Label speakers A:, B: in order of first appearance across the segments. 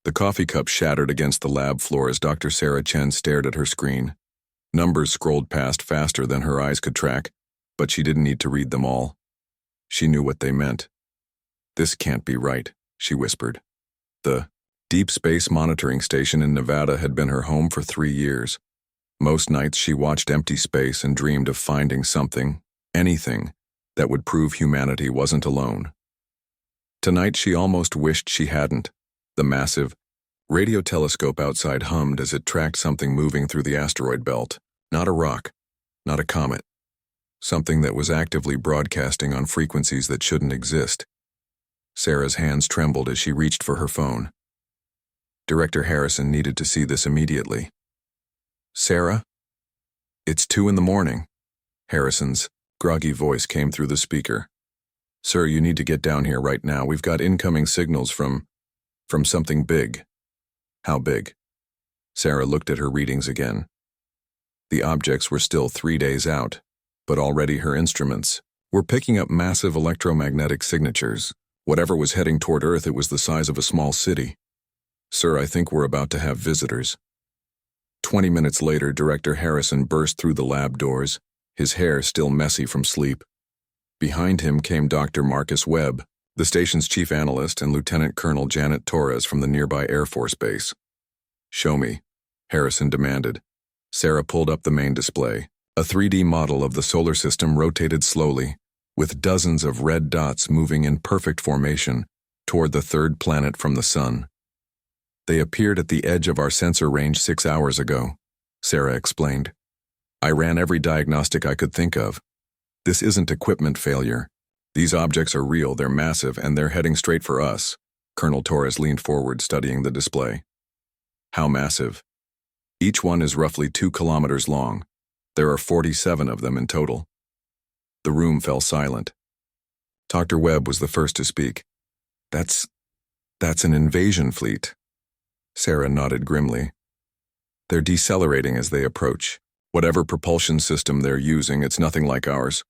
A: The coffee cup shattered against the lab floor as Dr. Sarah Chen stared at her screen. Numbers scrolled past faster than her eyes could track, but she didn't need to read them all. She knew what they meant. "This can't be right," she whispered. The Deep Space Monitoring Station in Nevada had been her home for 3 years. Most nights she watched empty space and dreamed of finding something, anything, that would prove humanity wasn't alone. Tonight she almost wished she hadn't. The massive radio telescope outside hummed as it tracked something moving through the asteroid belt. Not a rock, not a comet. Something that was actively broadcasting on frequencies that shouldn't exist. Sarah's hands trembled as she reached for her phone. Director Harrison needed to see this immediately. "Sarah?" "It's 2 in the morning." Harrison's groggy voice came through the speaker. "Sir, you need to get down here right now. We've got incoming signals from something big." "How big?" Sarah looked at her readings again. The objects were still 3 days out, but already her instruments were picking up massive electromagnetic signatures. Whatever was heading toward Earth, it was the size of a small city. "Sir, I think we're about to have visitors." 20 minutes later, Director Harrison burst through the lab doors, his hair still messy from sleep. Behind him came Dr. Marcus Webb, the station's chief analyst, and Lieutenant Colonel Janet Torres from the nearby Air Force Base. "Show me," Harrison demanded. Sarah pulled up the main display. A 3D model of the solar system rotated slowly, with dozens of red dots moving in perfect formation toward the third planet from the sun. "They appeared at the edge of our sensor range 6 hours ago," Sarah explained. "I ran every diagnostic I could think of. This isn't equipment failure. These objects are real, they're massive, and they're heading straight for us." Colonel Torres leaned forward, studying the display. "How massive?" "Each one is roughly 2 kilometers long. There are 47 of them in total." The room fell silent. Dr. Webb was the first to speak. That's an invasion fleet." Sarah nodded grimly. "They're decelerating as they approach. Whatever propulsion system they're using, it's nothing like ours.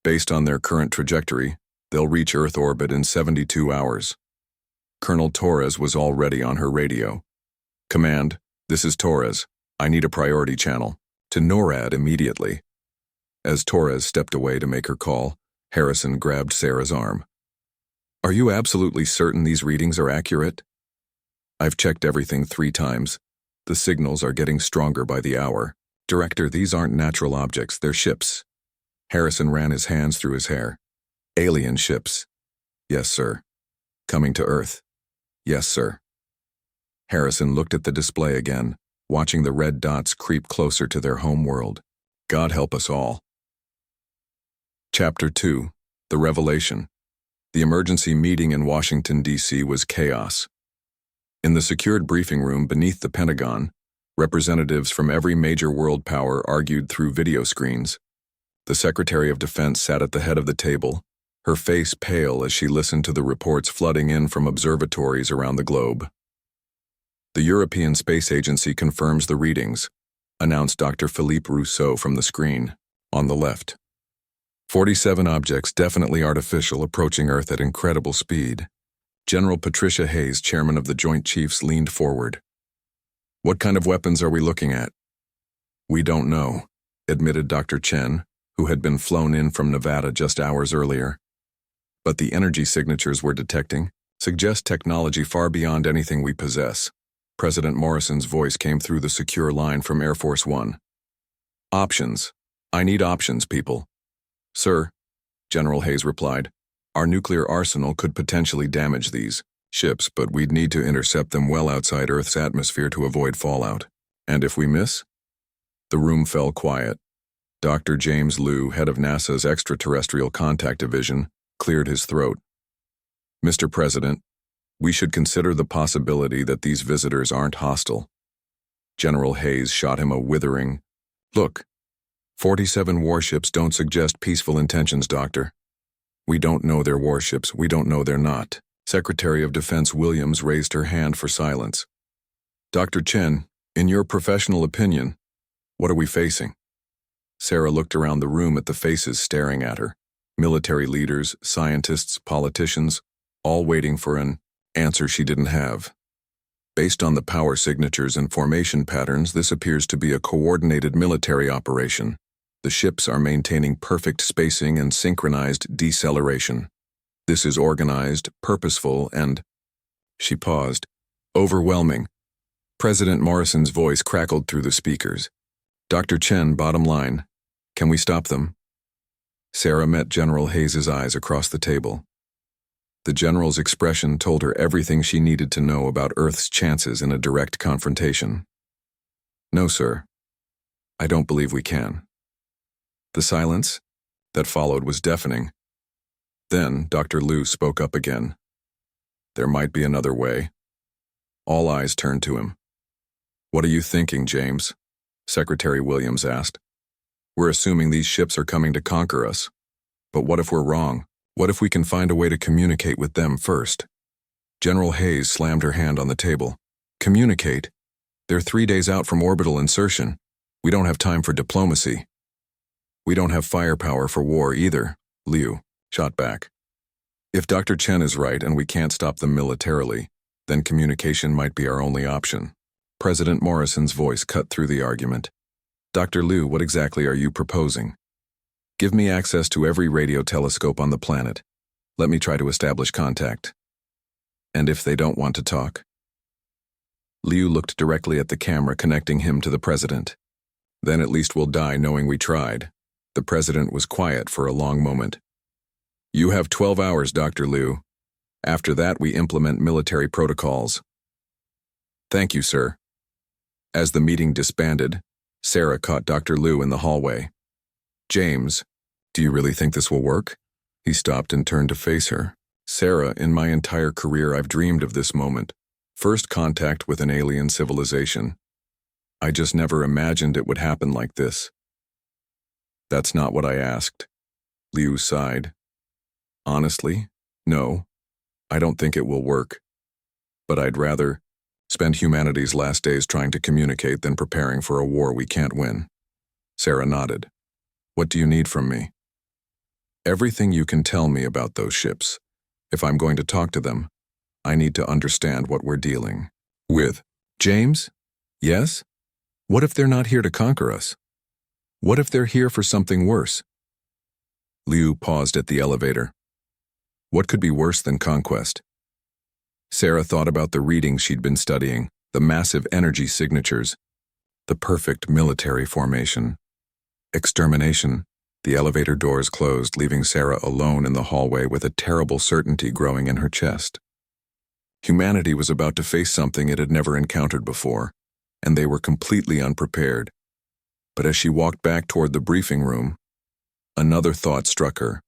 A: Based on their current trajectory, they'll reach Earth orbit in 72 hours. Colonel Torres was already on her radio. "Command, this is Torres. I need a priority channel. To NORAD immediately." As Torres stepped away to make her call, Harrison grabbed Sarah's arm. "Are you absolutely certain these readings are accurate?" "I've checked everything 3 times. The signals are getting stronger by the hour. Director, these aren't natural objects, they're ships." Harrison ran his hands through his hair. "Alien ships." "Yes, sir." "Coming to Earth." "Yes, sir." Harrison looked at the display again, watching the red dots creep closer to their home world. God help us all. Chapter 2. The Revelation. The emergency meeting in Washington, D.C. was chaos. In the secured briefing room beneath the Pentagon, representatives from every major world power argued through video screens. The Secretary of Defense sat at the head of the table, her face pale as she listened to the reports flooding in from observatories around the globe. "The European Space Agency confirms the readings," announced Dr. Philippe Rousseau from the screen, on the left. 47 objects, definitely artificial, approaching Earth at incredible speed. General Patricia Hayes, chairman of the Joint Chiefs, leaned forward. "What kind of weapons are we looking at?" "We don't know," admitted Dr. Chen, who had been flown in from Nevada just hours earlier. "But the energy signatures we're detecting suggest technology far beyond anything we possess." President Morrison's voice came through the secure line from Air Force One. "Options. I need options, people." "Sir," General Hayes replied, "our nuclear arsenal could potentially damage these ships, but we'd need to intercept them well outside Earth's atmosphere to avoid fallout. And if we miss?" The room fell quiet. Dr. James Liu, head of NASA's Extraterrestrial Contact Division, cleared his throat. "Mr. President, we should consider the possibility that these visitors aren't hostile." General Hayes shot him a withering, "Look, 47 warships don't suggest peaceful intentions, Doctor. We don't know they're warships, we don't know they're not." Secretary of Defense Williams raised her hand for silence. "Dr. Chen, in your professional opinion, what are we facing?" Sarah looked around the room at the faces staring at her. Military leaders, scientists, politicians, all waiting for an answer she didn't have. Based on the power signatures and formation patterns, this appears to be a coordinated military operation. The ships are maintaining perfect spacing and synchronized deceleration. This is organized, purposeful, and... She paused. Overwhelming. President Morrison's voice crackled through the speakers. Dr. Chen, bottom line. Can we stop them? Sarah met General Hayes's eyes across the table. The general's expression told her everything she needed to know about Earth's chances in a direct confrontation. No, sir. I don't believe we can. The silence that followed was deafening. Then Dr. Liu spoke up again. There might be another way. All eyes turned to him. What are you thinking, James? Secretary Williams asked. We're assuming these ships are coming to conquer us. But what if we're wrong? What if we can find a way to communicate with them first? General Hayes slammed her hand on the table. Communicate? They're 3 days out from orbital insertion. We don't have time for diplomacy. We don't have firepower for war either, Liu shot back. If Dr. Chen is right and we can't stop them militarily, then communication might be our only option. President Morrison's voice cut through the argument. Dr. Liu, what exactly are you proposing? Give me access to every radio telescope on the planet. Let me try to establish contact. And if they don't want to talk? Liu looked directly at the camera connecting him to the president. Then at least we'll die knowing we tried. The president was quiet for a long moment. You have 12 hours, Dr. Liu. After that, we implement military protocols. Thank you, sir. As the meeting disbanded, Sarah caught Dr. Liu in the hallway. James, do you really think this will work? He stopped and turned to face her. Sarah, in my entire career I've dreamed of this moment. First contact with an alien civilization. I just never imagined it would happen like this. That's not what I asked. Liu sighed. Honestly, no. I don't think it will work. But I'd rather spend humanity's last days trying to communicate than preparing for a war we can't win. Sarah nodded. What do you need from me? Everything you can tell me about those ships. If I'm going to talk to them, I need to understand what we're dealing with. James? Yes? What if they're not here to conquer us? What if they're here for something worse? Liu paused at the elevator. What could be worse than conquest? Sarah thought about the readings she'd been studying, the massive energy signatures, the perfect military formation. Extermination. The elevator doors closed, leaving Sarah alone in the hallway with a terrible certainty growing in her chest. Humanity was about to face something it had never encountered before, and they were completely unprepared. But as she walked back toward the briefing room, another thought struck her,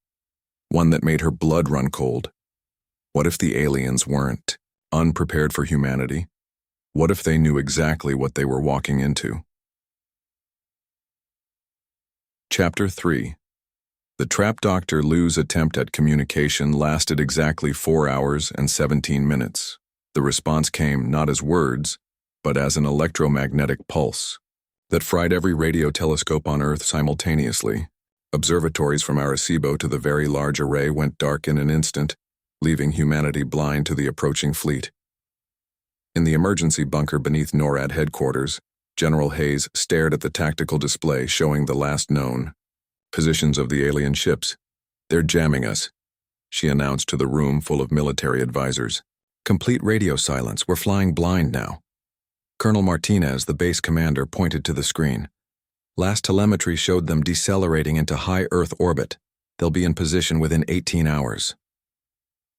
A: one that made her blood run cold. What if the aliens weren't unprepared for humanity? What if they knew exactly what they were walking into? Chapter 3. The Trap Dr. Liu's attempt at communication lasted exactly 4 hours and 17 minutes. The response came not as words, but as an electromagnetic pulse that fried every radio telescope on Earth simultaneously. Observatories from Arecibo to the Very Large Array went dark in an instant, leaving humanity blind to the approaching fleet. In the emergency bunker beneath NORAD headquarters, General Hayes stared at the tactical display showing the last known positions of the alien ships. They're jamming us, she announced to the room full of military advisors. Complete radio silence. We're flying blind now. Colonel Martinez, the base commander, pointed to the screen. Last telemetry showed them decelerating into high Earth orbit. They'll be in position within 18 hours.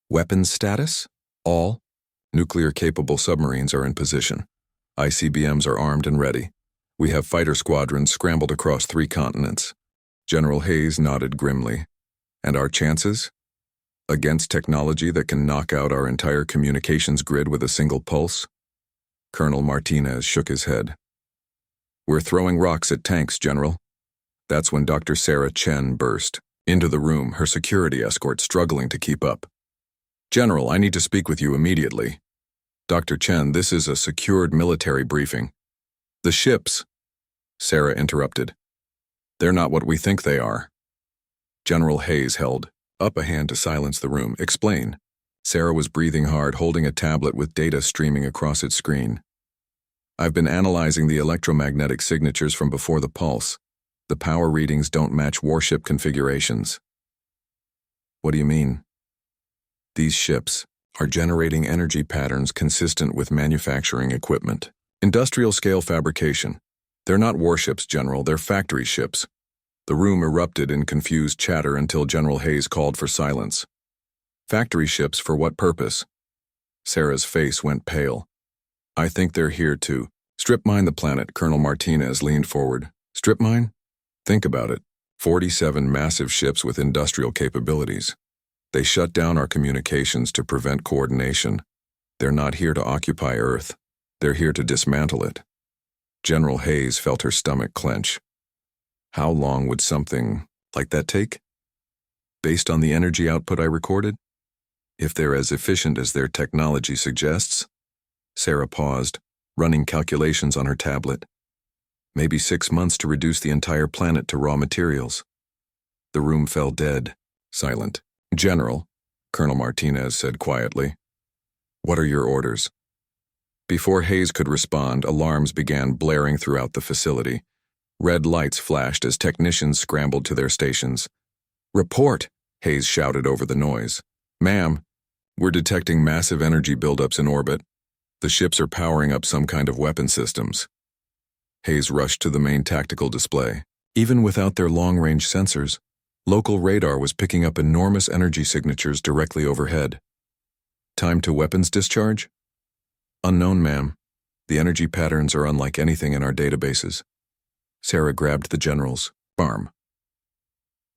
A: Weapons status? All. Nuclear-capable submarines are in position. ICBMs are armed and ready. We have fighter squadrons scrambled across 3 continents. General Hayes nodded grimly. And our chances? Against technology that can knock out our entire communications grid with a single pulse? Colonel Martinez shook his head. We're throwing rocks at tanks, General. That's when Dr. Sarah Chen burst into the room, her security escort struggling to keep up. General, I need to speak with you immediately. Dr. Chen, this is a secured military briefing. The ships, Sarah interrupted. They're not what we think they are. General Hayes held up a hand to silence the room. Explain. Sarah was breathing hard, holding a tablet with data streaming across its screen. I've been analyzing the electromagnetic signatures from before the pulse. The power readings don't match warship configurations. What do you mean? These ships are generating energy patterns consistent with manufacturing equipment. Industrial-scale fabrication. They're not warships, General, they're factory ships. The room erupted in confused chatter until General Hayes called for silence. Factory ships for what purpose? Sarah's face went pale. I think they're here to strip mine the planet. Colonel Martinez leaned forward. Strip mine? Think about it. 47 massive ships with industrial capabilities. They shut down our communications to prevent coordination. They're not here to occupy Earth. They're here to dismantle it. General Hayes felt her stomach clench. How long would something like that take? Based on the energy output I recorded? If they're as efficient as their technology suggests? Sarah paused, running calculations on her tablet. Maybe 6 months to reduce the entire planet to raw materials. The room fell dead, silent. General, Colonel Martinez said quietly. What are your orders? Before Hayes could respond, alarms began blaring throughout the facility. Red lights flashed as technicians scrambled to their stations. Report, Hayes shouted over the noise. Ma'am, we're detecting massive energy buildups in orbit. The ships are powering up some kind of weapon systems. Hayes rushed to the main tactical display. Even without their long-range sensors, local radar was picking up enormous energy signatures directly overhead. Time to weapons discharge? Unknown, ma'am. The energy patterns are unlike anything in our databases. Sarah grabbed the general's arm.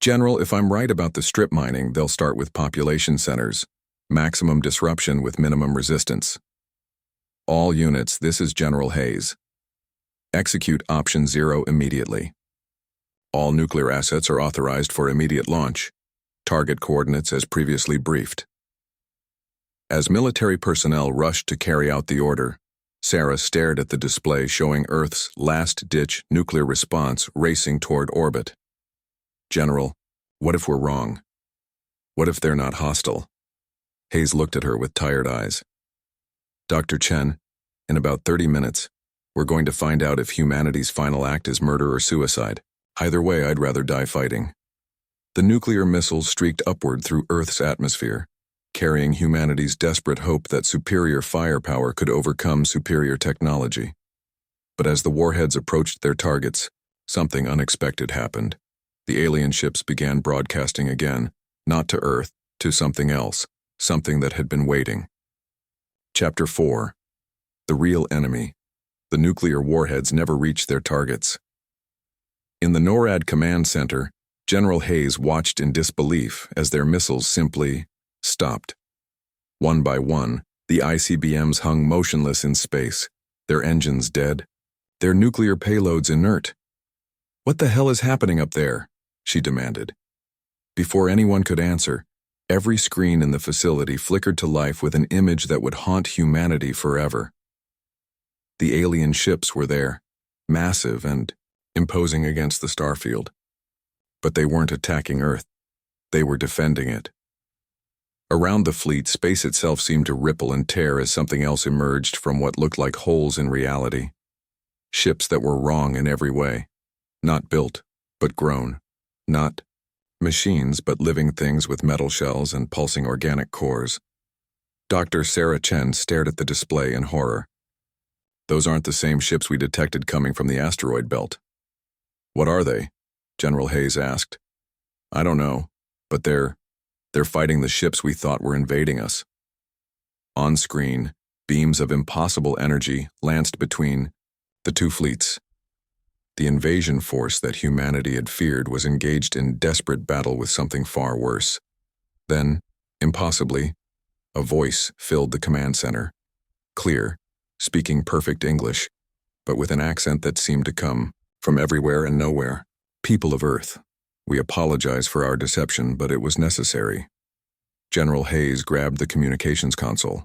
A: General, if I'm right about the strip mining, they'll start with population centers. Maximum disruption with minimum resistance. All units, this is General Hayes. Execute Option 0 immediately. All nuclear assets are authorized for immediate launch. Target coordinates as previously briefed. As military personnel rushed to carry out the order, Sarah stared at the display showing Earth's last-ditch nuclear response racing toward orbit. General, what if we're wrong? What if they're not hostile? Hayes looked at her with tired eyes. Dr. Chen, in about 30 minutes, we're going to find out if humanity's final act is murder or suicide. Either way, I'd rather die fighting. The nuclear missiles streaked upward through Earth's atmosphere, carrying humanity's desperate hope that superior firepower could overcome superior technology. But as the warheads approached their targets, something unexpected happened. The alien ships began broadcasting again, not to Earth, to something else, something that had been waiting. Chapter 4. The Real Enemy. The nuclear warheads never reached their targets. In the NORAD command center, General Hayes watched in disbelief as their missiles simply stopped. One by one, the ICBMs hung motionless in space, their engines dead, their nuclear payloads inert. What the hell is happening up there? She demanded. Before anyone could answer, every screen in the facility flickered to life with an image that would haunt humanity forever. The alien ships were there, massive and imposing against the starfield. But they weren't attacking Earth. They were defending it. Around the fleet, space itself seemed to ripple and tear as something else emerged from what looked like holes in reality. Ships that were wrong in every way. Not built, but grown. Not machines, but living things with metal shells and pulsing organic cores. Dr. Sarah Chen stared at the display in horror. Those aren't the same ships we detected coming from the asteroid belt. What are they? General Hayes asked. I don't know, but they're fighting the ships we thought were invading us. On screen, beams of impossible energy lanced between the two fleets. The invasion force that humanity had feared was engaged in desperate battle with something far worse. Then, impossibly, a voice filled the command center. Clear, speaking perfect English, but with an accent that seemed to come from everywhere and nowhere. People of Earth, we apologize for our deception, but it was necessary. General Hayes grabbed the communications console.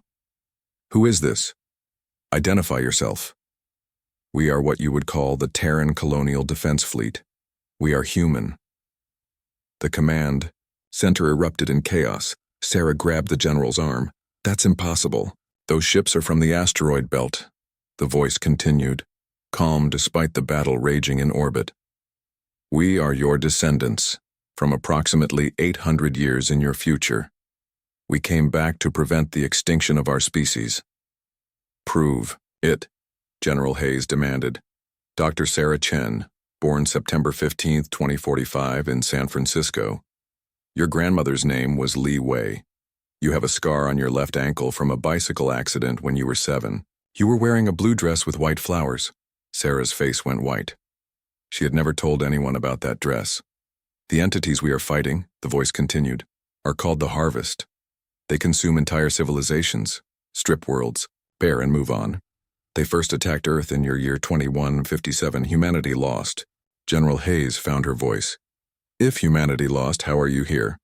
A: Who is this? Identify yourself. We are what you would call the Terran Colonial Defense Fleet. We are human. The command center erupted in chaos. Sarah grabbed the general's arm. That's impossible. Those ships are from the asteroid belt. The voice continued, calm despite the battle raging in orbit. We are your descendants, from approximately 800 years in your future. We came back to prevent the extinction of our species. Prove it, General Hayes demanded. Dr. Sarah Chen, born September 15, 2045 in San Francisco. Your grandmother's name was Li Wei. You have a scar on your left ankle from a bicycle accident when you were 7. You were wearing a blue dress with white flowers. Sarah's face went white. She had never told anyone about that dress. The entities we are fighting, the voice continued, are called the Harvest. They consume entire civilizations, strip worlds, bear and move on. They first attacked Earth in your year 2157. Humanity lost. General Hayes found her voice. If humanity lost, how are you here?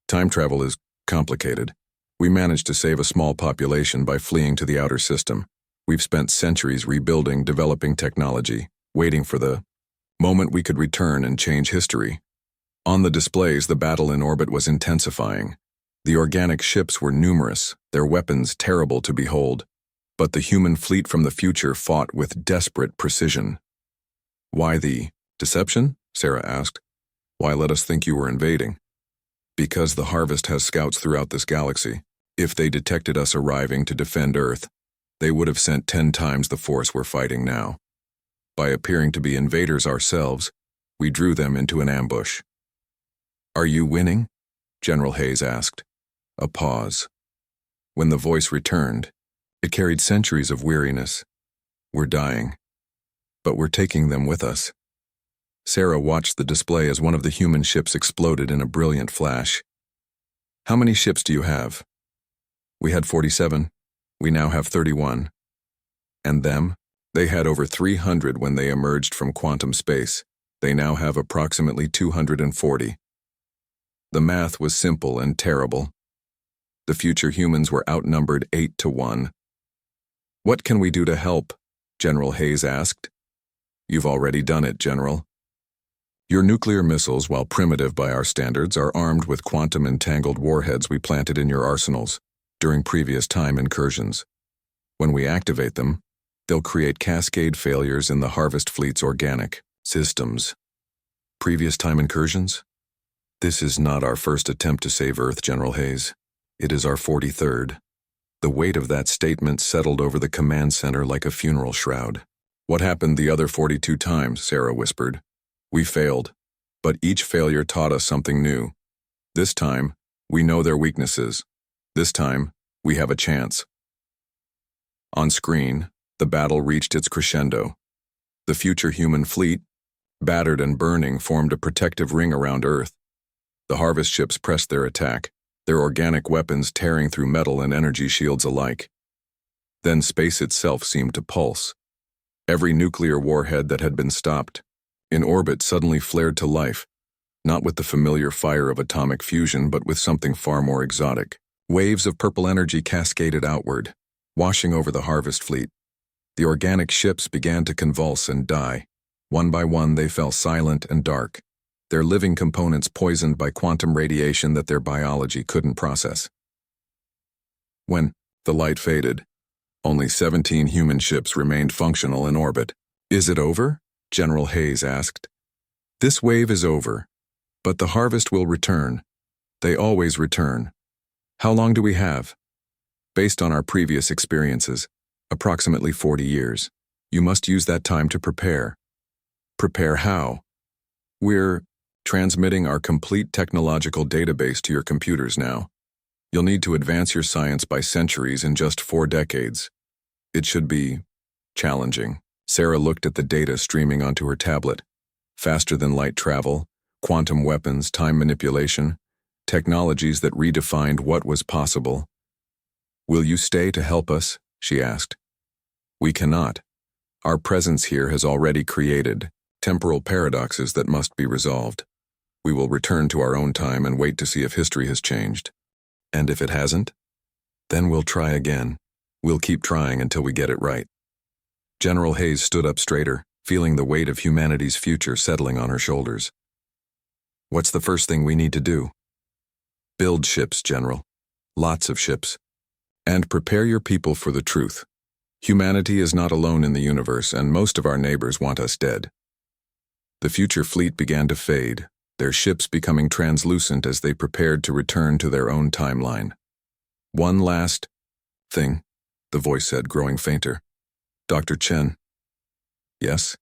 A: Time travel is complicated. We managed to save a small population by fleeing to the outer system. We've spent centuries rebuilding, developing technology, waiting for the moment we could return and change history. On the displays, the battle in orbit was intensifying. The organic ships were numerous, their weapons terrible to behold, but the human fleet from the future fought with desperate precision. Why the deception? Sarah asked. Why let us think you were invading? Because the Harvest has scouts throughout this galaxy. If they detected us arriving to defend Earth, they would have sent 10 times the force we're fighting now. By appearing to be invaders ourselves, we drew them into an ambush. Are you winning? General Hayes asked. A pause. When the voice returned, it carried centuries of weariness. We're dying, but we're taking them with us. Sarah watched the display as one of the human ships exploded in a brilliant flash. How many ships do you have? We had 47. We now have 31. And them? They had over 300 when they emerged from quantum space. They now have approximately 240. The math was simple and terrible. The future humans were outnumbered 8-1. What can we do to help? General Hayes asked. You've already done it, General. Your nuclear missiles, while primitive by our standards, are armed with quantum-entangled warheads we planted in your arsenals during previous time incursions. When we activate them, they'll create cascade failures in the Harvest fleet's organic systems. Previous time incursions? This is not our first attempt to save Earth, General Hayes. It is our 43rd. The weight of that statement settled over the command center like a funeral shroud. What happened the other 42 times? Sarah whispered. We failed, but each failure taught us something new. This time, we know their weaknesses. This time, we have a chance. On screen, the battle reached its crescendo. The future human fleet, battered and burning, formed a protective ring around Earth. The Harvest ships pressed their attack, their organic weapons tearing through metal and energy shields alike. Then space itself seemed to pulse. Every nuclear warhead that had been stopped in orbit suddenly flared to life, not with the familiar fire of atomic fusion, but with something far more exotic. Waves of purple energy cascaded outward, washing over the Harvest fleet. The organic ships began to convulse and die. One by one, they fell silent and dark, their living components poisoned by quantum radiation that their biology couldn't process. When the light faded, only 17 human ships remained functional in orbit. Is it over? General Hayes asked. This wave is over, but the Harvest will return. They always return. How long do we have? Based on our previous experiences, approximately 40 years. You must use that time to prepare. Prepare how? We're transmitting our complete technological database to your computers now. You'll need to advance your science by centuries in just 4 decades. It should be challenging. Sarah looked at the data streaming onto her tablet. Faster than light travel, quantum weapons, time manipulation, technologies that redefined what was possible. Will you stay to help us? She asked. We cannot. Our presence here has already created temporal paradoxes that must be resolved. We will return to our own time and wait to see if history has changed. And if it hasn't, then we'll try again. We'll keep trying until we get it right. General Hayes stood up straighter, feeling the weight of humanity's future settling on her shoulders. What's the first thing we need to do? Build ships, General. lots of ships. And prepare your people for the truth. Humanity is not alone in the universe, and most of our neighbors want us dead. The future fleet began to fade, their ships becoming translucent as they prepared to return to their own timeline. One last thing, the voice said, growing fainter. Dr. Chen. Yes?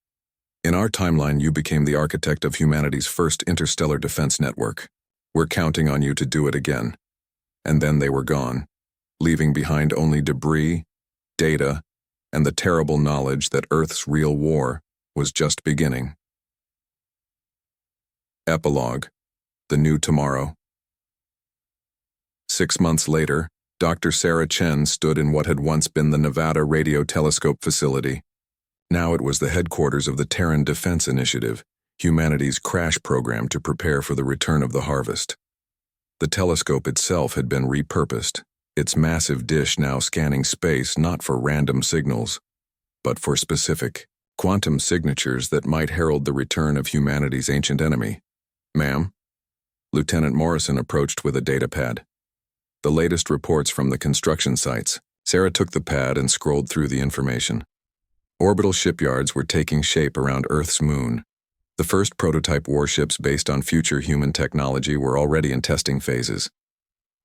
A: In our timeline, you became the architect of humanity's first interstellar defense network. We're counting on you to do it again. And then they were gone, leaving behind only debris, data, and the terrible knowledge that Earth's real war was just beginning. Epilogue: The New Tomorrow. 6 months later, Dr. Sarah Chen stood in what had once been the Nevada Radio Telescope Facility. Now it was the headquarters of the Terran Defense Initiative, humanity's crash program to prepare for the return of the harvest. The telescope itself had been repurposed, its massive dish now scanning space not for random signals, but for specific, quantum signatures that might herald the return of humanity's ancient enemy. Ma'am? Lieutenant Morrison approached with a data pad. The latest reports from the construction sites. Sarah took the pad and scrolled through the information. Orbital shipyards were taking shape around Earth's moon. The first prototype warships based on future human technology were already in testing phases.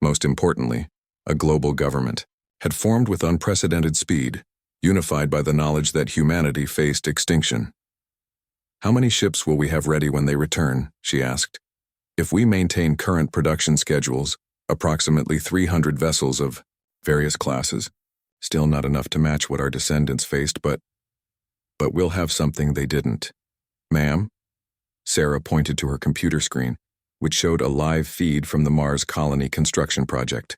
A: Most importantly, a global government had formed with unprecedented speed, unified by the knowledge that humanity faced extinction. How many ships will we have ready when they return? She asked. If we maintain current production schedules, approximately 300 vessels of various classes. Still not enough to match what our descendants faced, but we'll have something they didn't. Ma'am? Sarah pointed to her computer screen, which showed a live feed from the Mars Colony construction project.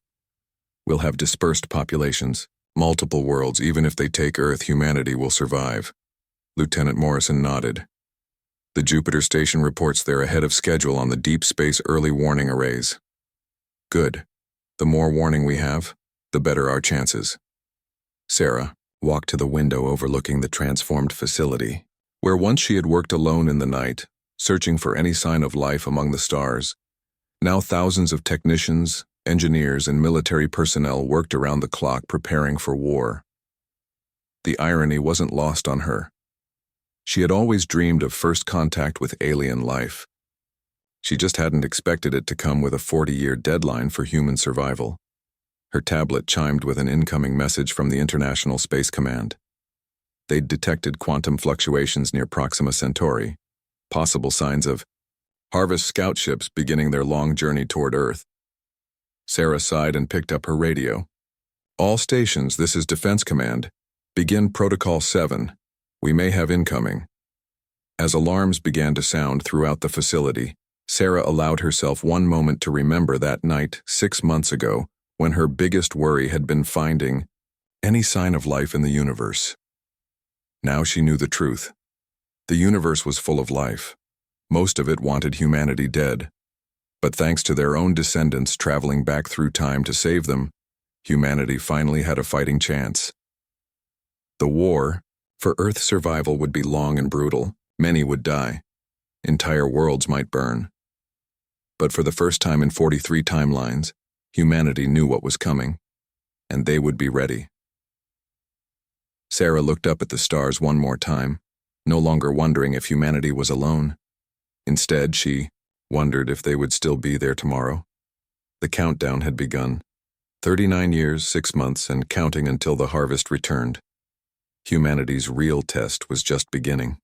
A: We'll have dispersed populations, multiple worlds. Even if they take Earth, humanity will survive. Lieutenant Morrison nodded. The Jupiter station reports they're ahead of schedule on the deep space early warning arrays. Good. The more warning we have, the better our chances. Sarah walked to the window overlooking the transformed facility, where once she had worked alone in the night, searching for any sign of life among the stars. Now thousands of technicians, engineers, and military personnel worked around the clock preparing for war. The irony wasn't lost on her. She had always dreamed of first contact with alien life. She just hadn't expected it to come with a 40-year deadline for human survival. Her tablet chimed with an incoming message from the International Space Command. They'd detected quantum fluctuations near Proxima Centauri, possible signs of harvest scout ships beginning their long journey toward Earth. Sarah sighed and picked up her radio. All stations, this is Defense Command. Begin Protocol 7. We may have incoming. As alarms began to sound throughout the facility, Sarah allowed herself one moment to remember that night 6 months ago when her biggest worry had been finding any sign of life in the universe. Now she knew the truth. The universe was full of life. Most of it wanted humanity dead. But thanks to their own descendants traveling back through time to save them, humanity finally had a fighting chance. The war for Earth's survival would be long and brutal. Many would die. Entire worlds might burn. But for the first time in 43 timelines, humanity knew what was coming, and they would be ready. Sarah looked up at the stars one more time, no longer wondering if humanity was alone. Instead, she wondered if they would still be there tomorrow. The countdown had begun. 39 years, 6 months, and counting until the harvest returned. Humanity's real test was just beginning.